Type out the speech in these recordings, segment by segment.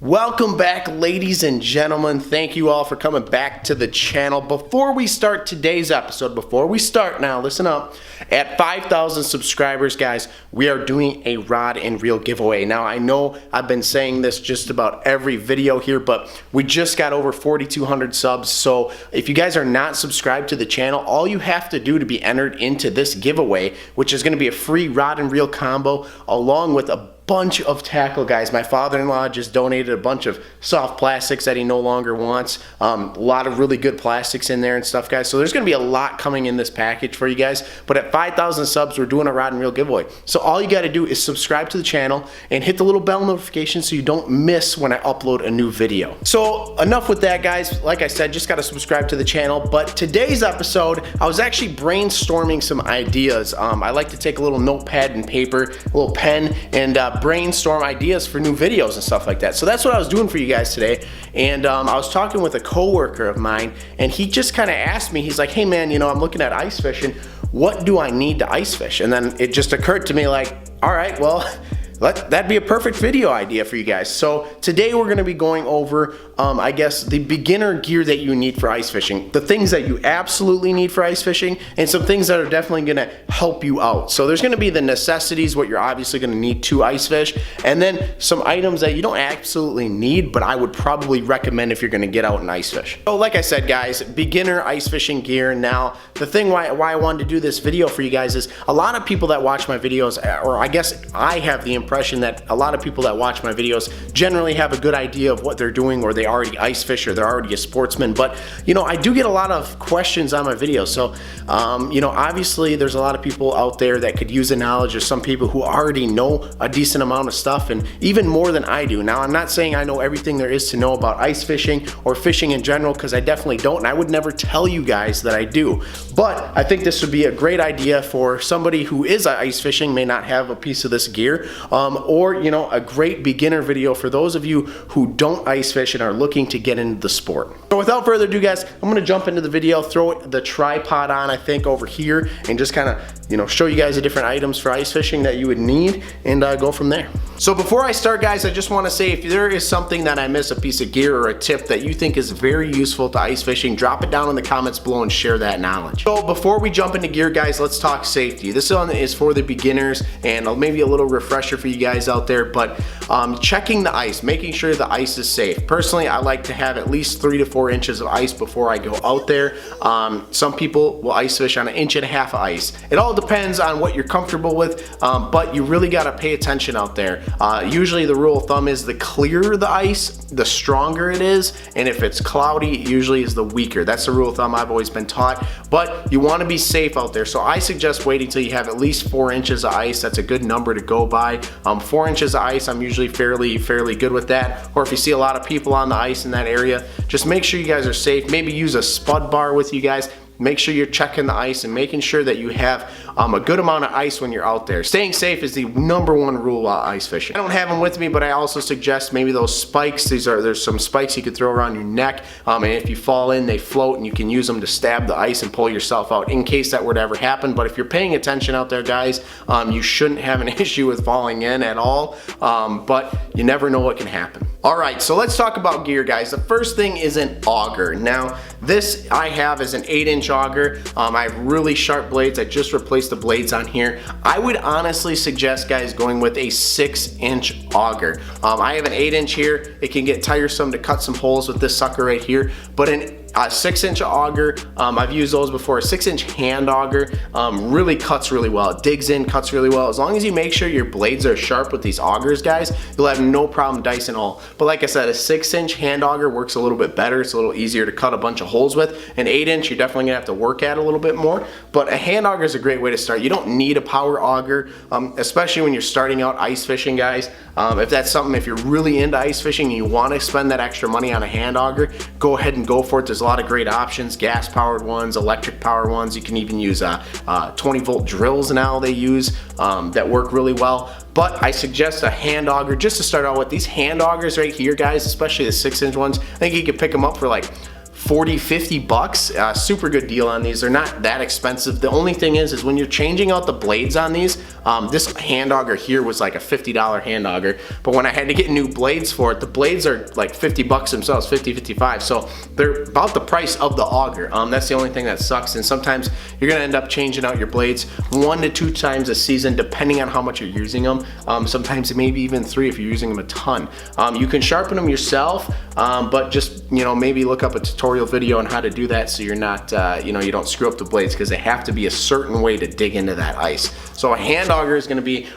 Welcome back, ladies and gentlemen. Thank you all for coming back to the channel. Before we start today's episode, now, listen up. At 5,000 subscribers, guys, we are doing a rod and reel giveaway. Now, I know I've been saying this just about every video here, but we just got over 4,200 subs. So if you guys are not subscribed to the channel, all you have to do to be entered into this giveaway, which is going to be a free rod and reel combo along with a bunch of tackle, guys. My father-in-law just donated a bunch of soft plastics that he no longer wants. A lot of really good plastics in there and stuff, guys. So there's going to be a lot coming in this package for you guys. But at 5,000 subs, we're doing a rod and reel giveaway. So all you got to do is subscribe to the channel and hit the little bell notification so you don't miss when I upload a new video. So enough with that, guys. Like I said, just got to subscribe to the channel. But today's episode, I was actually brainstorming some ideas. I like to take a little notepad and paper, a little pen, and brainstorm ideas for new videos and stuff like that. So that's what I was doing for you guys today. And I was talking with a coworker of mine, and he just kind of asked me, he's like, hey man, you know, I'm looking at ice fishing. What do I need to ice fish? And then it just occurred to me like, all right, well, that'd be a perfect video idea for you guys. So today we're going to be going over, I guess, the beginner gear that you need for ice fishing, the things that you absolutely need for ice fishing, and some things that are definitely going to help you out. So there's going to be the necessities, what you're obviously going to need to ice fish, and then some items that you don't absolutely need, but I would probably recommend if you're going to get out and ice fish. So like I said, guys, beginner ice fishing gear. Now, the thing why I wanted to do this video for you guys is a lot of people that watch my videos, or I guess I have the impression that a lot of people that watch my videos generally have a good idea of what they're doing, or they already ice fish, or they're already a sportsman. But you know, I do get a lot of questions on my videos. So you know, obviously there's a lot of people out there that could use the knowledge. There's some people who already know a decent amount of stuff, and even more than I do. Now, I'm not saying I know everything there is to know about ice fishing or fishing in general, because I definitely don't, and I would never tell you guys that I do. But I think this would be a great idea for somebody who is ice fishing, may not have a piece of this gear, or you know, a great beginner video for those of you who don't ice fish and are looking to get into the sport. So without further ado, guys, I'm going to jump into the video, throw the tripod on, I think, over here, and just kind of, you know, show you guys the different items for ice fishing that you would need, and go from there. So before I start, guys, I just want to say, if there is something that I miss, a piece of gear or a tip that you think is very useful to ice fishing, drop it down in the comments below and share that knowledge. So before we jump into gear, guys, let's talk safety. This one is for the beginners, and maybe a little refresher for you guys out there, but checking the ice, making sure the ice is safe. Personally, I like to have at least 3 to 4 inches of ice before I go out there. Some people will ice fish on 1.5 inches of ice. It all depends on what you're comfortable with, but you really got to pay attention out there. Usually the rule of thumb is the clearer the ice, the stronger it is, and if it's cloudy, it usually is the weaker. That's the rule of thumb I've always been taught, but you want to be safe out there. So I suggest waiting till you have at least 4 inches of ice. That's a good number to go by. 4 inches of ice, I'm usually fairly good with that. Or if you see a lot of people on the ice in that area, just make sure you guys are safe. Maybe use a spud bar with you guys. Make sure you're checking the ice and making sure that you have a good amount of ice when you're out there. Staying safe is the #1 rule while ice fishing. I don't have them with me, but I also suggest maybe those spikes. There's some spikes you could throw around your neck, and if you fall in, they float, and you can use them to stab the ice and pull yourself out in case that were to ever happen. But if you're paying attention out there, guys, you shouldn't have an issue with falling in at all, but you never know what can happen. All right, so let's talk about gear, guys. The first thing is an auger. Now, this I have is an 8-inch auger. I have really sharp blades. I just replaced the blades on here. I would honestly suggest, guys, going with a 6-inch auger. I have an 8-inch here. It can get tiresome to cut some holes with this sucker right here, but a 6-inch auger, I've used those before. A 6-inch hand auger really cuts really well. It digs in, cuts really well. As long as you make sure your blades are sharp with these augers, guys, you'll have no problem dicing all. But like I said, a 6-inch hand auger works a little bit better. It's a little easier to cut a bunch of holes with. An 8-inch, you're definitely gonna have to work at a little bit more. But a hand auger is a great way to start. You don't need a power auger, especially when you're starting out ice fishing, guys. If that's something, if you're really into ice fishing and you want to spend that extra money on a hand auger, go ahead and go for it. There's a lot of great options, gas powered ones, electric powered ones. You can even use 20-volt drills now they use that work really well. But I suggest a hand auger just to start out with. These hand augers right here, guys, especially the 6-inch ones, I think you could pick them up for like 40-50 bucks. Super good deal on these. They're not that expensive. The only thing is when you're changing out the blades on these, this hand auger here was like a $50 hand auger, but when I had to get new blades for it, the blades are like 50 bucks themselves, 50, 55. So they're about the price of the auger. That's the only thing that sucks. And sometimes you're gonna end up changing out your blades 1 to 2 times a season, depending on how much you're using them. Sometimes maybe even 3 if you're using them a ton. You can sharpen them yourself, but just, maybe look up a tutorial video on how to do that so you're not, you don't screw up the blades, because they have to be a certain way to dig into that ice. So a hand auger is going to be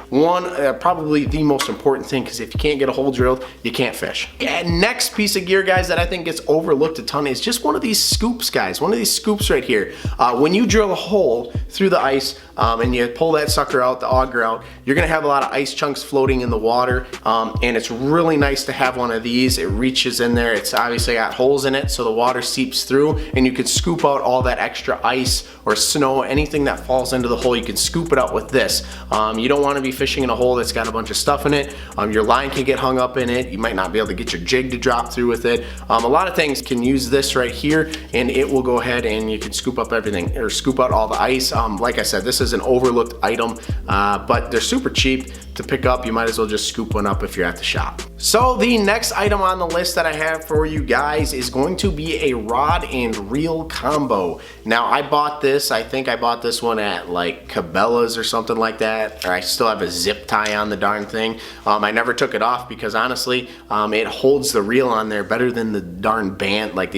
probably the most important thing, because if you can't get a hole drilled, you can't fish. And next piece of gear, guys, that I think gets overlooked a ton is just one of these scoops, guys. One of these scoops right here. When you drill a hole through the ice and you pull that sucker out, the auger out, you're going to have a lot of ice chunks floating in the water, and it's really nice to have one of these. It reaches in there. It's obviously got holes in it, so the water seeps through, and you could scoop out all that extra ice or snow, anything that falls into the hole. You can scoop it out with this. You don't want to be fishing in a hole that's got a bunch of stuff in it. Your line can get hung up in it. You might not be able to get your jig to drop through with it. A lot of things can use this right here, and it will go ahead and you can scoop up everything, or scoop out all the ice. Like I said, this is an overlooked item, but they're super cheap to pick up. You might as well just scoop one up if you're at the shop. So the next item on the list that I have for you guys is going to be a rod and reel combo. Now I bought this, I think I bought this one at like Cabela's or something like that, or I still have a zip tie on the darn thing. I never took it off because honestly, it holds the reel on there better than the darn band, like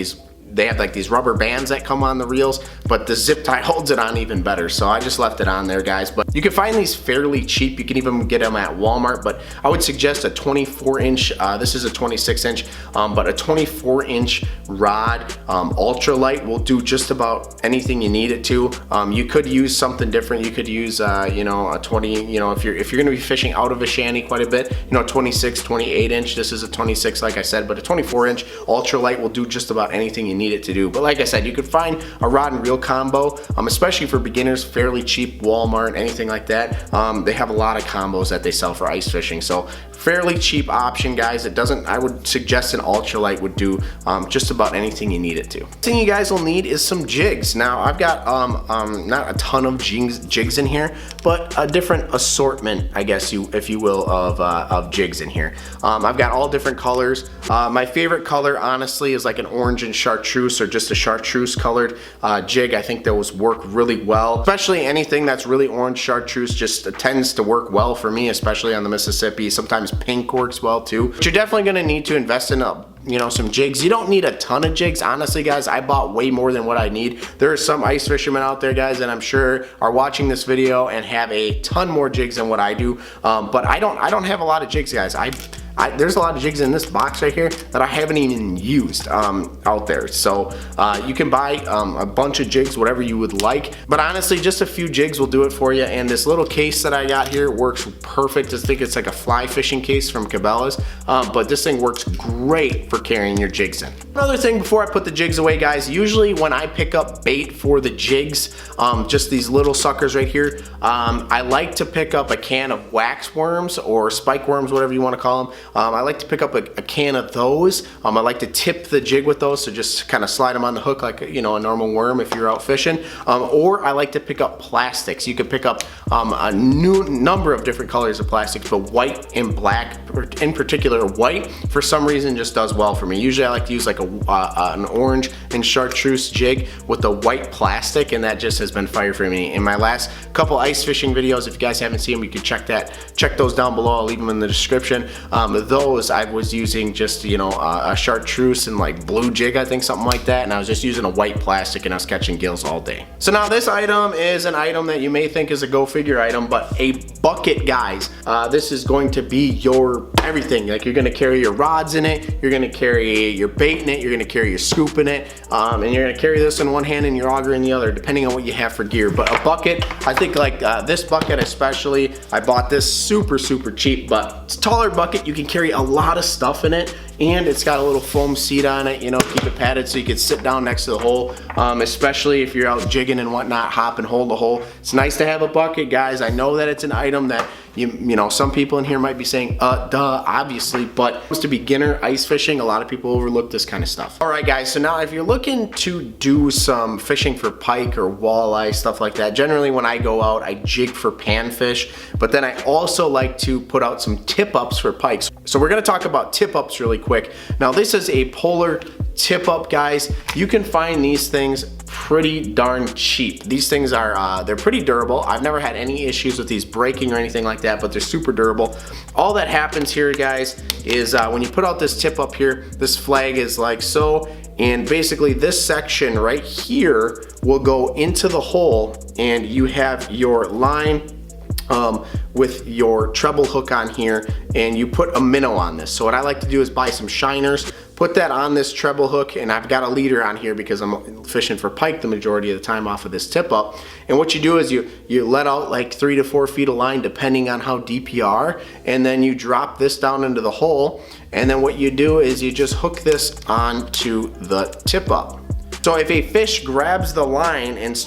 they have like these rubber bands that come on the reels, but the zip tie holds it on even better. So I just left it on there, guys. But you can find these fairly cheap. You can even get them at Walmart, but I would suggest a 24-inch, this is a 26-inch, but a 24-inch rod, ultralight, will do just about anything you need it to. You could use something different. You could use, a 20, if you're gonna be fishing out of a shanty quite a bit, 26, 28-inch. This is a 26, like I said, but a 24-inch ultralight will do just about anything you need it to do. But like I said, you could find a rod and reel combo, especially for beginners, fairly cheap. Walmart, anything like that. They have a lot of combos that they sell for ice fishing. So fairly cheap option, guys. I would suggest an ultralight would do just about anything you need it to. The thing you guys will need is some jigs. Now I've got not a ton of jigs in here, but a different assortment, I guess if you will, of jigs in here. I've got all different colors. My favorite color, honestly, is like an orange and chartreuse, or just a chartreuse colored jig. I think those work really well, especially anything that's really orange chartreuse just tends to work well for me, especially on the Mississippi. Sometimes pink works well too. But you're definitely going to need to invest in some jigs. You don't need a ton of jigs, honestly, guys. I bought way more than what I need. There are some ice fishermen out there, guys, and I'm sure are watching this video and have a ton more jigs than what I do. But I don't have a lot of jigs, guys. There's a lot of jigs in this box right here that I haven't even used out there. So you can buy a bunch of jigs, whatever you would like. But honestly, just a few jigs will do it for you. And this little case that I got here works perfect. I think it's like a fly fishing case from Cabela's. But this thing works great for carrying your jigs in. Another thing before I put the jigs away, guys, usually when I pick up bait for the jigs, just these little suckers right here, I like to pick up a can of wax worms or spike worms, whatever you want to call them. I like to pick up a can of those. I like to tip the jig with those, so just kind of slide them on the hook like a normal worm if you're out fishing. Or I like to pick up plastics. You can pick up a new number of different colors of plastics, but white and black, in particular white, for some reason just does well for me. Usually I like to use like an orange and chartreuse jig with the white plastic, and that just has been fire for me. In my last couple ice fishing videos, if you guys haven't seen them, you can check those down below. I'll leave them in the description. Those I was using just a chartreuse and like blue jig, I think, something like that, and I was just using a white plastic and I was catching gills all day. So now this item is an item that you may think is a go figure item, but a bucket, guys. This is going to be your everything. Like, you're gonna carry your rods in it, you're gonna carry your bait in it, you're gonna carry your scoop in it, and you're gonna carry this in one hand and your auger in the other, depending on what you have for gear. But a bucket, I think like this bucket especially, I bought this super cheap, but it's a taller bucket. You can carry a lot of stuff in it, and it's got a little foam seat on it, you know, keep it padded so you can sit down next to the hole, especially if you're out jigging and whatnot, hop and hold the hole. It's nice to have a bucket, guys. I know that it's an item that you know, some people in here might be saying, duh, obviously, but when it comes to beginner ice fishing, a lot of people overlook this kind of stuff. All right, guys, so now if you're looking to do some fishing for pike or walleye, stuff like that, generally when I go out, I jig for panfish, but then I also like to put out some tip-ups for pikes. So we're gonna talk about tip-ups really quick. Now, this is a polar tip-up, guys. You can find these things pretty darn cheap. These things are they're pretty durable. I've never had any issues with these breaking or anything like that, but they're super durable. All that happens here, guys, is when you put out this tip up here, this flag is like so, and basically this section right here will go into the hole, and you have your line with your treble hook on here, and you put a minnow on this. So what I like to do is buy some shiners, put that on this treble hook, and I've got a leader on here because I'm fishing for pike the majority of the time off of this tip up. And what you do is you let out like 3 to 4 feet of line depending on how deep you are, and then you drop this down into the hole, and then what you do is you just hook this onto the tip up. So if a fish grabs the line and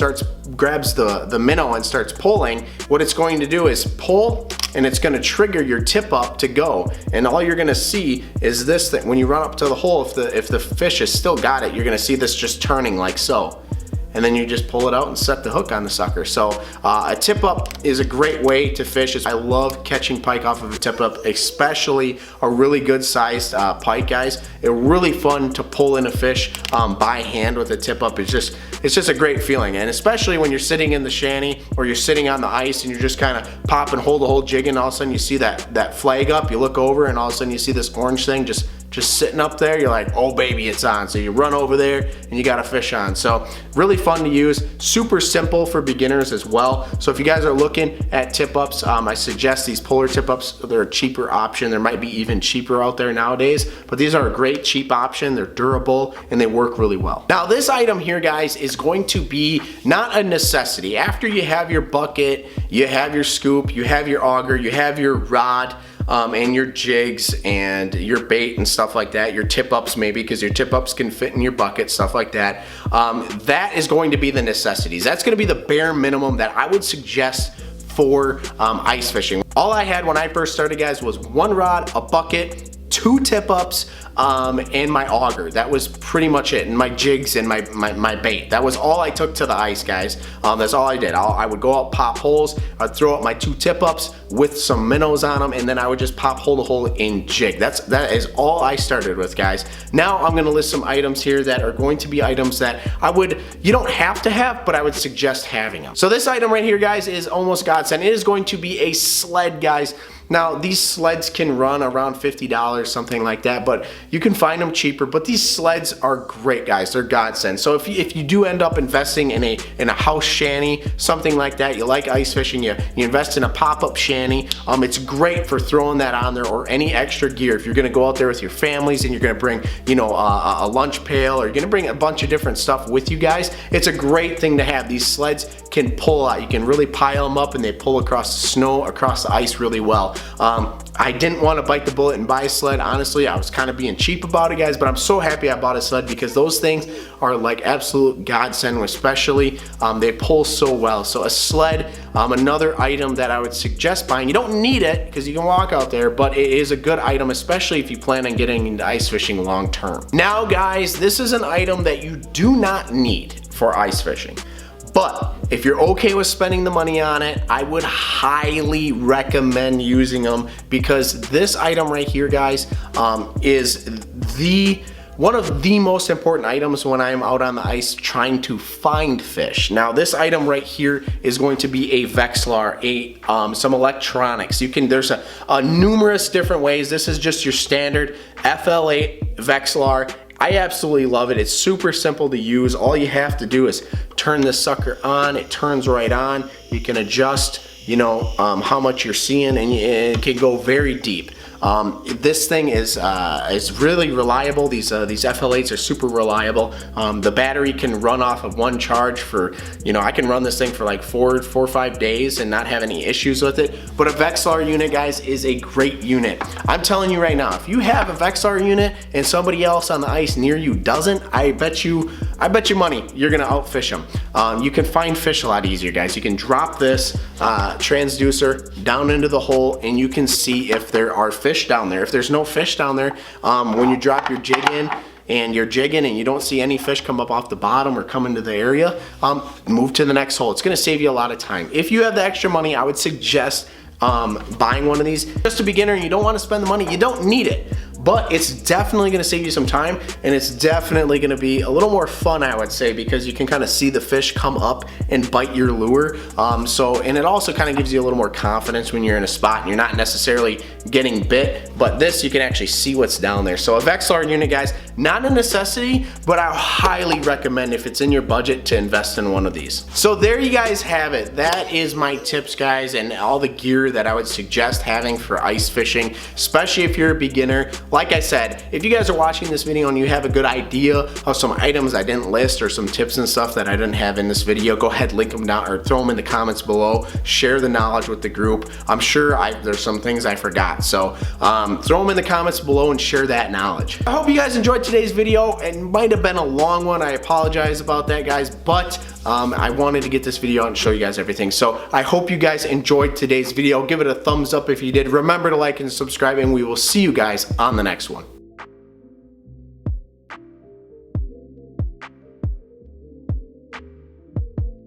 grabs the minnow and starts pulling, what it's going to do is pull, and it's going to trigger your tip up to go. And all you're going to see is this thing. When you run up to the hole, if the fish has still got it, you're going to see this just turning like so. And then you just pull it out and set the hook on the sucker. So a tip up is a great way to fish. I love catching pike off of a tip up, especially a really good sized pike, guys. It's really fun to pull in a fish by hand with a tip up. It's just a great feeling, and especially when you're sitting in the shanty or you're sitting on the ice and you're just kind of pop and hold the whole jig, and all of a sudden you see that flag up, you look over, and all of a sudden you see this orange thing just sitting up there. You're like, oh baby, it's on. So you run over there and you got a fish on. So really fun to use, super simple for beginners as well. So if you guys are looking at tip ups, I suggest these polar tip ups. They're a cheaper option. There might be even cheaper out there nowadays, but these are a great cheap option. They're durable and they work really well. Now this item here, guys, is going to be not a necessity. After you have your bucket, you have your scoop, you have your auger, you have your rod, and your jigs and your bait and stuff like that, your tip ups maybe, because your tip ups can fit in your bucket, stuff like that. That is going to be the necessities. That's going to be the bare minimum that I would suggest for ice fishing. All I had when I first started, guys, was one rod, a bucket, 2 tip ups, and my auger. That was pretty much it, and my jigs and my bait. That was all I took to the ice, guys. That's all I did. I would go out, pop holes, I'd throw out my 2 tip ups with some minnows on them, and then I would just pop hole to hole and jig. That is all I started with, guys. Now I'm gonna list some items here that are going to be items that you don't have to have, but I would suggest having them. So this item right here, guys, is almost godsend. It is going to be a sled, guys. Now these sleds can run around $50, something like that, but you can find them cheaper. But these sleds are great, guys. They're godsend. So if you do end up investing in a house shanty, something like that, you like ice fishing, you invest in a pop-up shanty, it's great for throwing that on there, or any extra gear. If you're gonna go out there with your families and you're gonna bring, you know, a lunch pail, or you're gonna bring a bunch of different stuff with you guys, it's a great thing to have. These sleds can pull out. You can really pile them up and they pull across the snow, across the ice really well. I didn't want to bite the bullet and buy a sled. Honestly, I was kind of being cheap about it, guys, but I'm so happy I bought a sled, because those things are like absolute godsend, especially they pull so well. So a sled, another item that I would suggest buying. You don't need it because you can walk out there, but it is a good item, especially if you plan on getting into ice fishing long term. Now, guys, this is an item that you do not need for ice fishing. But if you're okay with spending the money on it, I would highly recommend using them, because this item right here, guys, is one of the most important items when I'm out on the ice trying to find fish. Now this item right here is going to be a Vexilar, some electronics. There's a numerous different ways. This is just your standard FL8 Vexilar. I absolutely love it. It's super simple to use. All you have to do is turn this sucker on. It turns right on. You can adjust, you know, how much you're seeing, and it can go very deep. This thing is really reliable. These FL8s are super reliable. The battery can run off of one charge for, I can run this thing for like 4 or 5 days and not have any issues with it. But a Vexilar unit, guys, is a great unit. I'm telling you right now, if you have a Vexilar unit and somebody else on the ice near you doesn't, I bet you money you're gonna outfish them. You can find fish a lot easier, guys. You can drop this transducer down into the hole and you can see if there are fish down there. If there's no fish down there, when you drop your jig in and you're jigging and you don't see any fish come up off the bottom or come into the area, move to the next hole. It's gonna save you a lot of time. If you have the extra money, I would suggest buying one of these. Just a beginner and you don't want to spend the money, you don't need it. But it's definitely going to save you some time, and it's definitely going to be a little more fun, I would say, because you can kind of see the fish come up and bite your lure. And it also kind of gives you a little more confidence when you're in a spot and you're not necessarily getting bit, but this you can actually see what's down there. So a Vexilar unit, guys, not a necessity, but I highly recommend if it's in your budget to invest in one of these. So there you guys have it. That is my tips, guys, and all the gear that I would suggest having for ice fishing, especially if you're a beginner. Like I said, if you guys are watching this video and you have a good idea of some items I didn't list or some tips and stuff that I didn't have in this video, go ahead, link them down or throw them in the comments below. Share the knowledge with the group. I'm sure there's some things I forgot, so throw them in the comments below and share that knowledge. I hope you guys enjoyed today's video. It might have been a long one. I apologize about that, guys, but I wanted to get this video out and show you guys everything. So I hope you guys enjoyed today's video. Give it a thumbs up if you did. Remember to like and subscribe, and we will see you guys on the next one.